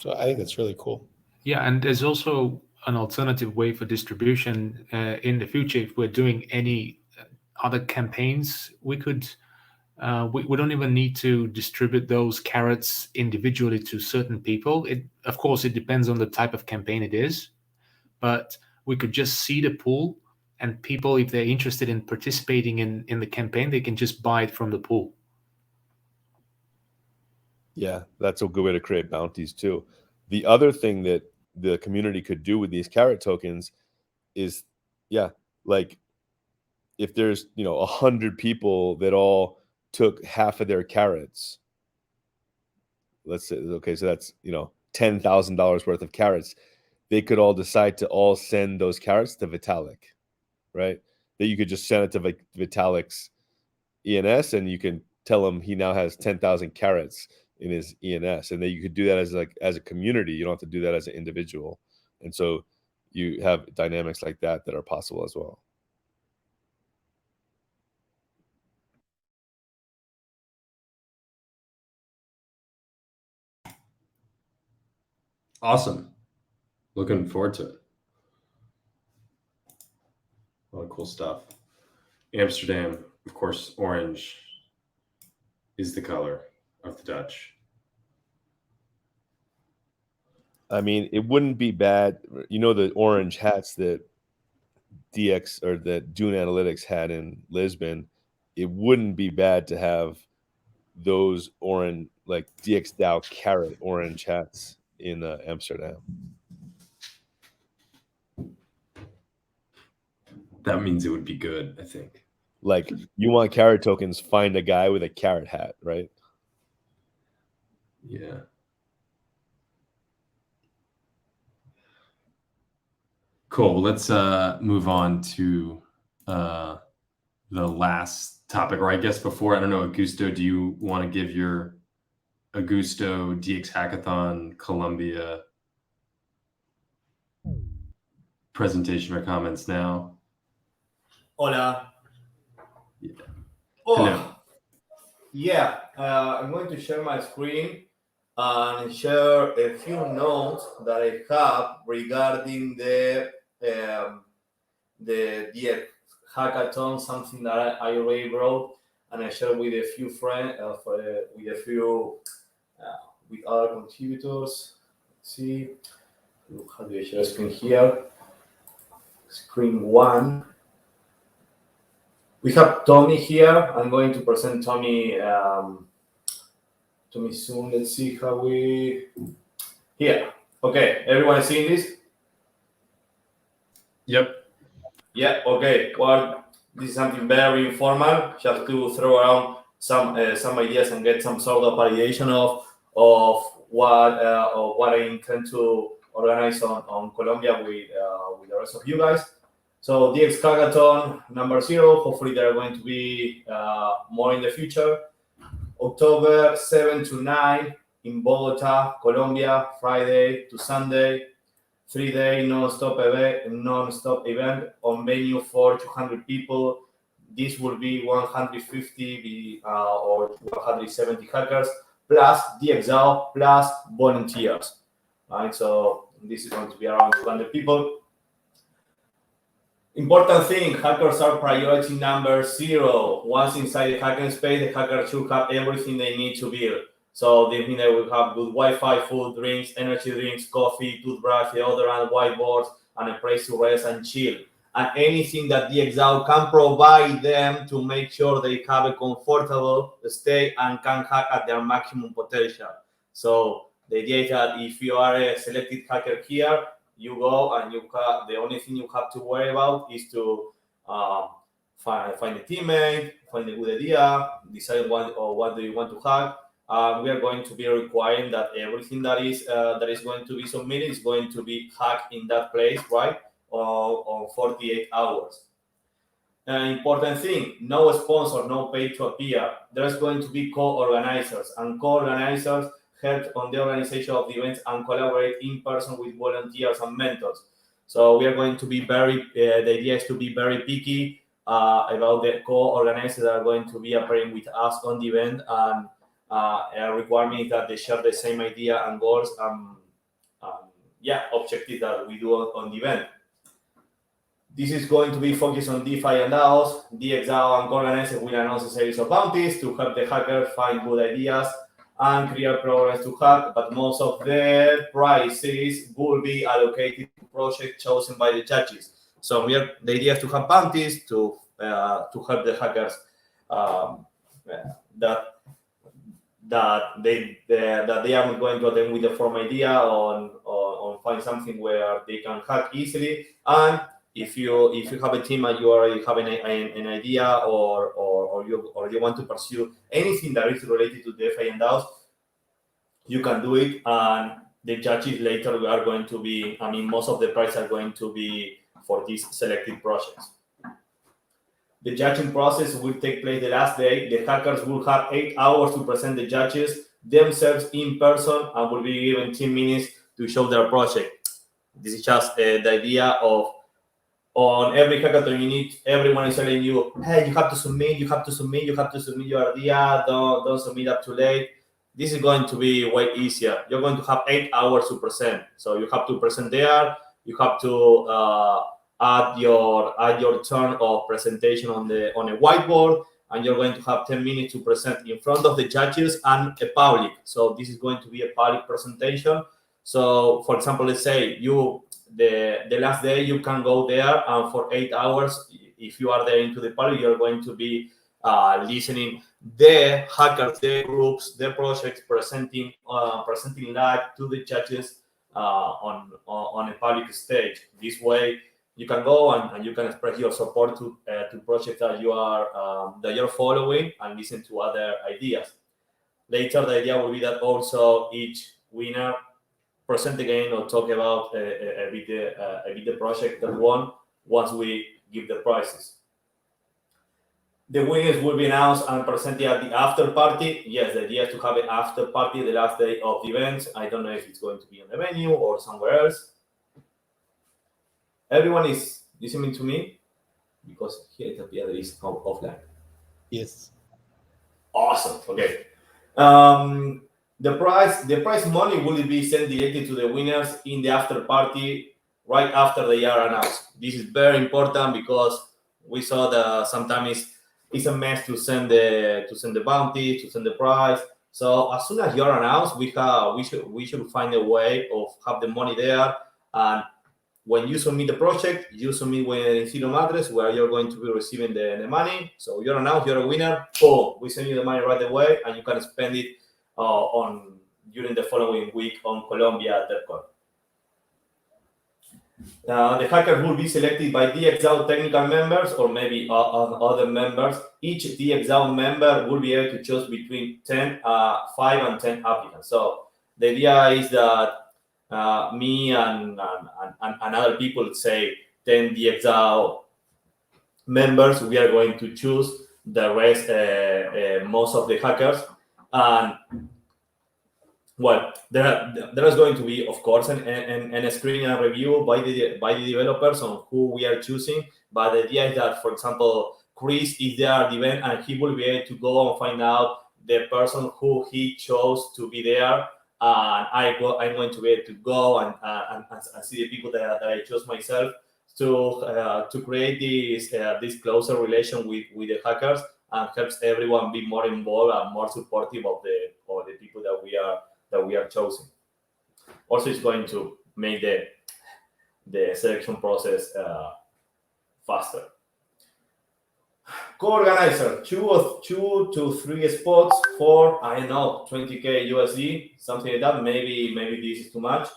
So I think that's really cool. Yeah, and there's also an alternative way for distribution in the future. If we're doing any other campaigns, we could we don't even need to distribute those carrots individually to certain people. Of course, it depends on the type of campaign it is, but we could just see the pool, and people, if they're interested in participating in the campaign, they can just buy it from the pool. Yeah, that's a good way to create bounties too. The other thing that the community could do with these carrot tokens is, like if there's 100 people that all took half of their carrots, let's say, okay, so that's $10,000 worth of carrots, they could all decide to all send those carrots to Vitalik, right? That you could just send it to Vitalik's ENS, and you can tell him he now has 10,000 carrots in his ENS, and then you could do that as a community. You don't have to do that as an individual, and so you have dynamics like that are possible as well. Awesome. Looking forward to it. A lot of cool stuff. Amsterdam, of course, orange is the color of the Dutch. I mean, it wouldn't be bad. The orange hats that DX or that Dune Analytics had in Lisbon, it wouldn't be bad to have those orange, like DXDAO carrot orange hats in Amsterdam. That means it would be good, I think. Like, you want carrot tokens, find a guy with a carrot hat, right? Yeah. Cool. Well, let's move on to the last topic, or I guess before, I don't know, Augusto, do you want to give your Augusto DX Hackathon Colombia presentation or comments now? Hola. Yeah. Oh, Hello. yeah. I'm going to share my screen and share a few notes that I have regarding the DX hackathon, something that I already wrote and I shared with a few friends, with other contributors. Let's see, how do I share screen here? Screen one. We have Tommy here. I'm going to present Tommy soon. Let's see how we here. Okay, everyone is seeing this? Yep. Yeah. Okay. Well, this is something very informal, just to throw around some ideas and get some sort of validation of what I intend to organize on Colombia with the rest of you guys. So DX Hackathon number 0. Hopefully there are going to be more in the future. October 7 to 9 in Bogota, Colombia, Friday to Sunday. 3-day non-stop event on venue for 200 people. This will be 150 or 170 hackers plus DXgov plus volunteers. Right, so this is going to be around 200 people. Important thing, hackers are priority number 0. Once inside the hacking space, the hacker should have everything they need to build. So they mean they will have good Wi-Fi, food, drinks, energy drinks, coffee, toothbrush, deodorant, whiteboards, and a place to rest and chill. And anything that DXgov can provide them to make sure they have a comfortable stay and can hack at their maximum potential. So the idea is that if you are a selected hacker here, you go and the only thing you have to worry about is to find a teammate, find a good idea, decide what do you want to hack. We are going to be requiring that everything that is going to be submitted is going to be hacked in that place, right? On 48 hours. An important thing, no sponsor, no pay to appear. There's going to be co-organizers, and co-organizers help on the organization of the events and collaborate in person with volunteers and mentors. So we are going to be the idea is to be very picky about the co-organizers that are going to be appearing with us on the event, and a requirement is that they share the same idea and goals objectives that we do on the event. This is going to be focused on DeFi and DAOs. DXgov and co-organizers will announce a series of bounties to help the hacker find good ideas and create programs to hack, but most of the prizes will be allocated to projects chosen by the judges. So the idea is to have bounties to help the hackers that they are going to attempt with the form idea on find something where they can hack easily. And if you have a team and you already have an idea or you want to pursue anything that is related to DeFi and DAOs, you can do it. And the judges later are going to be, most of the prizes are going to be for these selected projects. The judging process will take place the last day. The hackers will have 8 hours to present the judges themselves in person and will be given 10 minutes to show their project. This is just the idea of, on every hackathon, everyone is telling you, hey, you have to submit your idea, don't submit up too late. This is going to be way easier. You're going to have 8 hours to present. So you have to present there, you have to add your turn of presentation on a whiteboard, and you're going to have 10 minutes to present in front of the judges and a public. So this is going to be a public presentation. So for example, let's say the last day you can go there, and for 8 hours, if you are there into the public, you're going to be listening the hackers, the groups, the projects presenting live to the judges on a public stage. This way you can go and you can express your support to projects that you're following and listen to other ideas. Later, the idea will be that also each winner present again or talk about a bit the project that won once we give the prizes. The winners will be announced and presented at the after party. Yes, the idea is to have an after party the last day of the event. I don't know if it's going to be on the venue or somewhere else. Everyone is listening to me? Because here it appears that it's offline. Yes. Awesome. Okay. The prize money will be sent directly to the winners in the after party right after they are announced. This is very important because we saw that sometimes it's a mess to send the bounty, to send the prize. So as soon as you're announced, we should find a way of have the money there. And when you submit the project, you submit with an Ethereum address where you're going to be receiving the money. So you're announced, you're a winner. Boom, we send you the money right away, and you can spend it during the following week on Colombia.com. The hackers will be selected by DXgov technical members or maybe other members. Each DXgov member will be able to choose between 5 and 10 applicants. So the idea is that me and other people, say 10 DXgov members, we are going to choose the rest, most of the hackers. And well, there is going to be, of course, a screening and review by the developers on who we are choosing. But the idea is that, for example, Chris is there at the event, and he will be able to go and find out the person who he chose to be there. And I'm going to be able to go and see the people that I chose myself to create this closer relation with the hackers, and helps everyone be more involved and more supportive of the people that we are choosing. Also, it's going to make the selection process faster. Co-organizer, two to three spots for, I don't know, 20K USD, something like that. Maybe this is too much.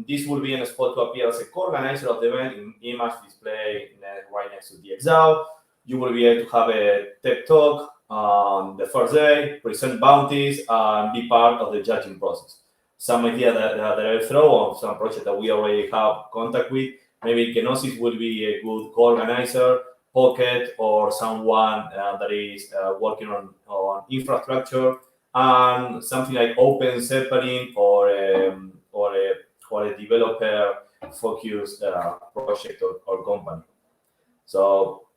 This will be a spot to appear as a co-organizer of the event in image display right next to DXgov. You will be able to have a TED talk on the first day, present bounties, and be part of the judging process. Some idea that I'll throw on some project that we already have contact with. Maybe Kenosis will be a good co-organizer, Pocket, or someone that is working on infrastructure, and something like Open Zeppelin or a developer focused project or company. So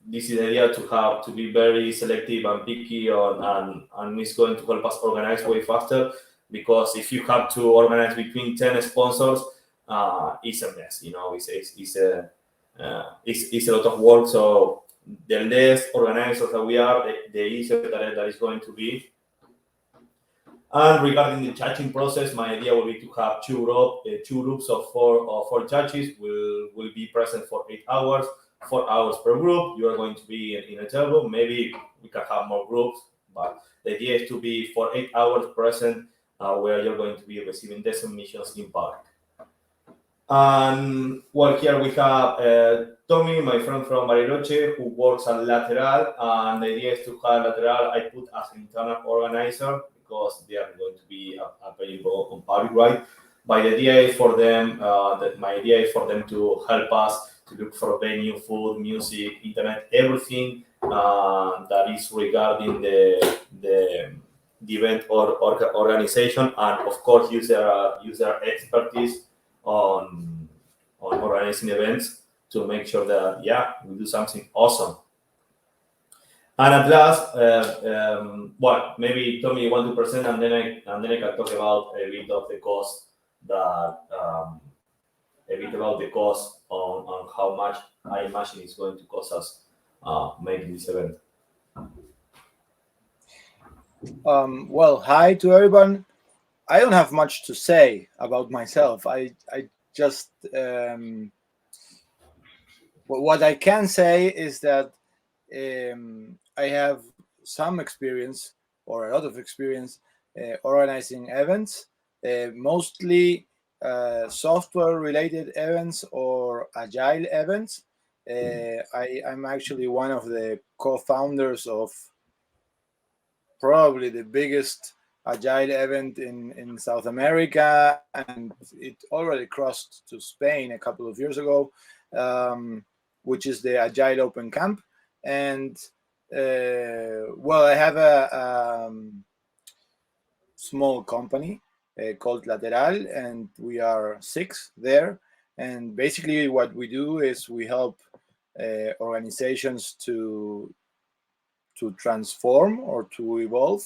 this is the idea to be very selective and picky on, and it's going to help us organize way faster, because if you have to organize between 10 sponsors, it's a mess. It's a lot of work. So the less organizers that we are, the easier that is going to be. And regarding the judging process, my idea will be to have two groups of four judges will be present for 8 hours, 4 hours per group. You are going to be in a table. Maybe we can have more groups, but the idea is to be for 8 hours present, where you're going to be receiving the submissions in public. And well, here we have Tommy, my friend from Bariloche, who works at Lateral, and the idea is to have Lateral I put as an internal organizer, because they are going to be available on public, right? But the idea is for them, my idea is for them to help us to look for venue, food, music, internet, everything that is regarding the event or organization, and of course use their expertise on organizing events to make sure that we do something awesome. And at last, well, maybe Tommy, you want to present, and then I can talk about a bit of the cost on how much I imagine it's going to cost us making this event. Well, hi to everyone. I don't have much to say about myself. I just what I can say is that I have some experience, or a lot of experience, organizing events, mostly software-related events or agile events. I'm actually one of the co-founders of probably the biggest agile event in South America, and it already crossed to Spain a couple of years ago, which is the Agile Open Camp. And well, I have a small company called Lateral, and we are 6 there. And basically what we do is we help organizations to transform or to evolve,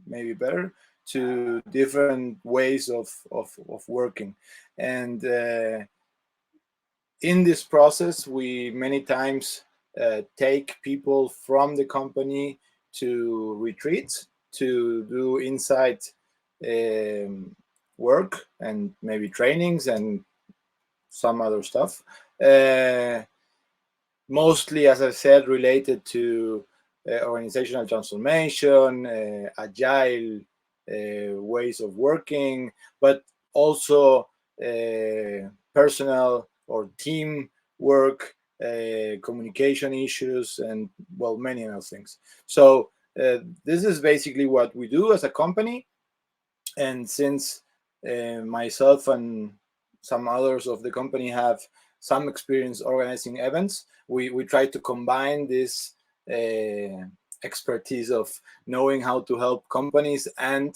maybe better, to different ways of working. And in this process, we many times take people from the company to retreats to do inside work and maybe trainings and some other stuff. Mostly, as I said, related to organizational transformation, agile ways of working, but also personal or team work, communication issues, and well, many other things. So this is basically what we do as a company. And since myself and some others of the company have some experience organizing events, we try to combine this expertise of knowing how to help companies and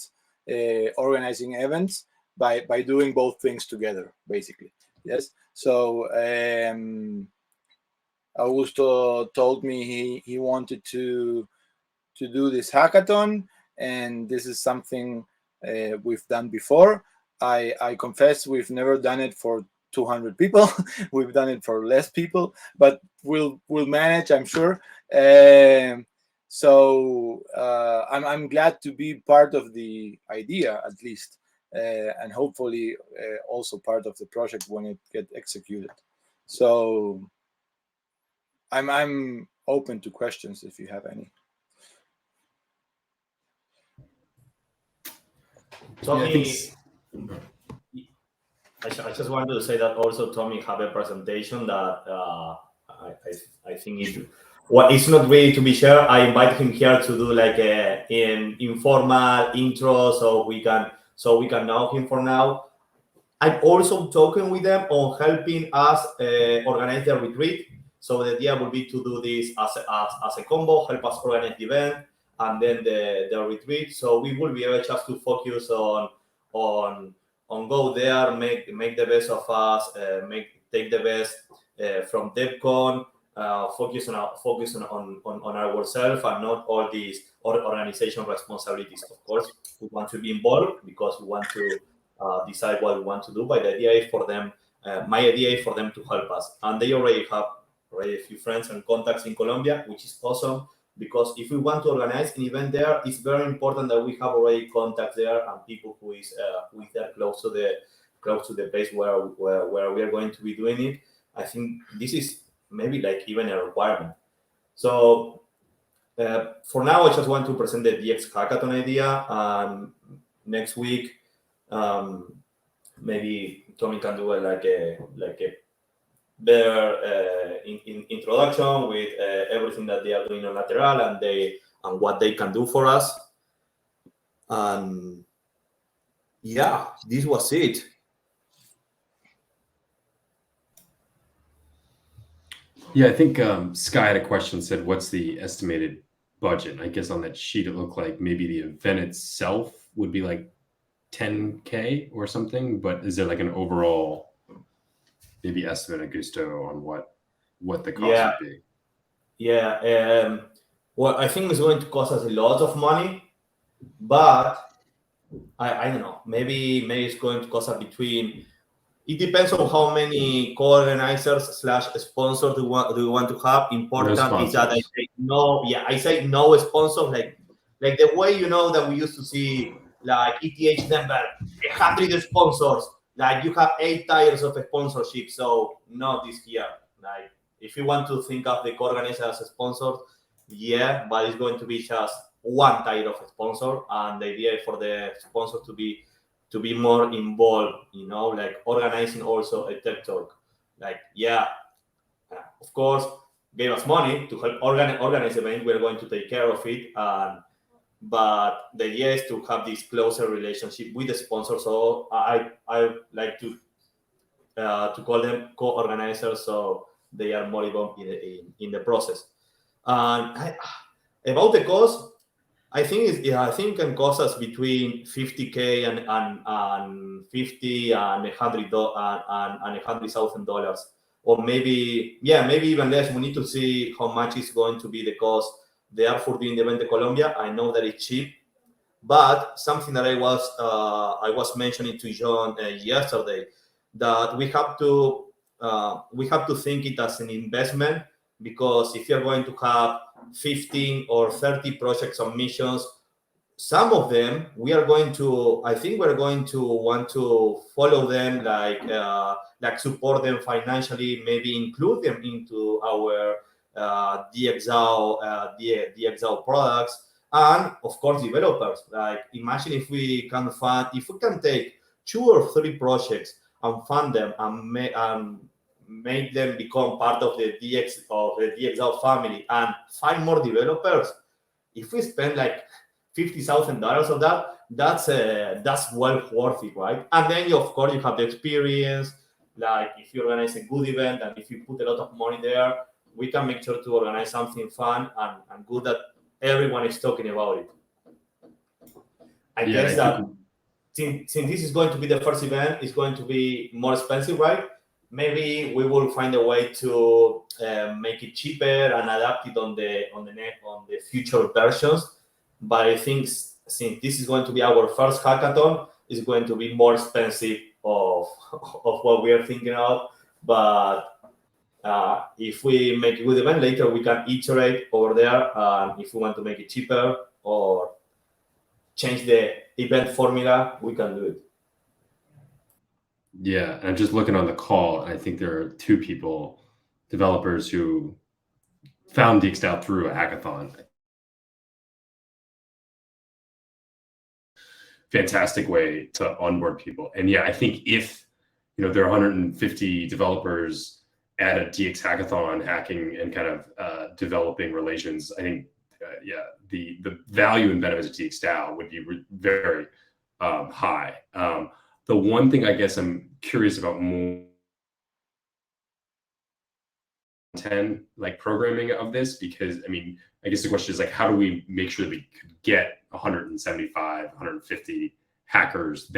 organizing events by doing both things together, basically. Yes. So Augusto told me he wanted to do this hackathon, and this is something we've done before. I confess we've never done it for 200 people. We've done it for less people, but we'll manage, I'm sure. So I'm glad to be part of the idea, at least, and hopefully also part of the project when it gets executed. So I'm open to questions if you have any. Tommy, I just wanted to say that also Tommy have a presentation that I think it's not ready to be shared. I invite him here to do like an informal intro so we can know him for now. I'm also talking with them on helping us organize the retreat. So the idea would be to do this as a combo, help us organize the event and then the retreat. So we will be able just to focus on go there, make the best of us, take the best from DevCon, focus on ourselves and not all these organization responsibilities. Of course, we want to be involved because we want to decide what we want to do. But the idea is for them, my idea is for them to help us, and they already have a few friends and contacts in Colombia, which is awesome. Because if we want to organize an event there, it's very important that we have already contacts there and people who is there close to the place where we are going to be doing it. I think this is maybe like even a requirement. So for now, I just want to present the DX hackathon idea. Next week, maybe Tommy can do like a better introduction with everything that they are doing on Lateral and what they can do for us. Yeah, this was it. Yeah, I think Sky had a question, said, what's the estimated budget? I guess on that sheet, it looked like maybe the event itself would be like 10K or something, but is there like an overall maybe estimate, Augusto, on what the cost would be? Yeah. Well, I think it's going to cost us a lot of money, but I don't know. Maybe it's going to cost us between. It depends on how many co-organizers / sponsors do we want to have. Important is that I say no. Yeah, I say no sponsors. Like the way that we used to see like ETH Denver, 100 sponsors. Like you have 8 tiers of sponsorship. So not this year. Like if you want to think of the co-organizer as a sponsor, yeah, but it's going to be just one tier of a sponsor, and the idea for the sponsor to be more involved, like organizing also a tech talk. Like, yeah, of course, gave us money to help organize the event. We're going to take care of it. But the idea is to have this closer relationship with the sponsor. So I like to call them co-organizers, so they are more involved in the process. And about the cost, I think it can cost us between $50K and $50 and $100,000, or maybe even less. We need to see how much is going to be the cost there for doing the event in Colombia. I know that it's cheap, but something that I was mentioning to John yesterday, that we have to think it as an investment, because if you're going to have 15 or 30 project submissions, some of them I think we're going to want to follow them, like support them financially, maybe include them into our DXgov products, and of course developers. Like imagine if we can take 2 or 3 projects and fund them and make them become part of the DXgov family and find more developers. If we spend like $50,000 of that's well worth it, right? And then of course you have the experience. Like if you organize a good event and if you put a lot of money there, we can make sure to organize something fun and good that everyone is talking about it. I Yeah, guess that since this is going to be the first event, it's going to be more expensive, right? Maybe we will find a way to make it cheaper and adapt it on the future versions. But I think since this is going to be our first hackathon, it's going to be more expensive of what we are thinking of. But if we make a good event later, we can iterate over there. If we want to make it cheaper or change the event formula, we can do it. Yeah, and I'm just looking on the call, and I think there are 2 people, developers, who found DXgov through a hackathon. Fantastic way to onboard people. And yeah, I think if there are 150 developers at a DX hackathon hacking and kind of developing relations, I think the value and benefits of DXgov would be very high. The one thing I guess I'm curious about more like programming of this, because I guess the question is like, how do we make sure that we could get 175, 150 hackers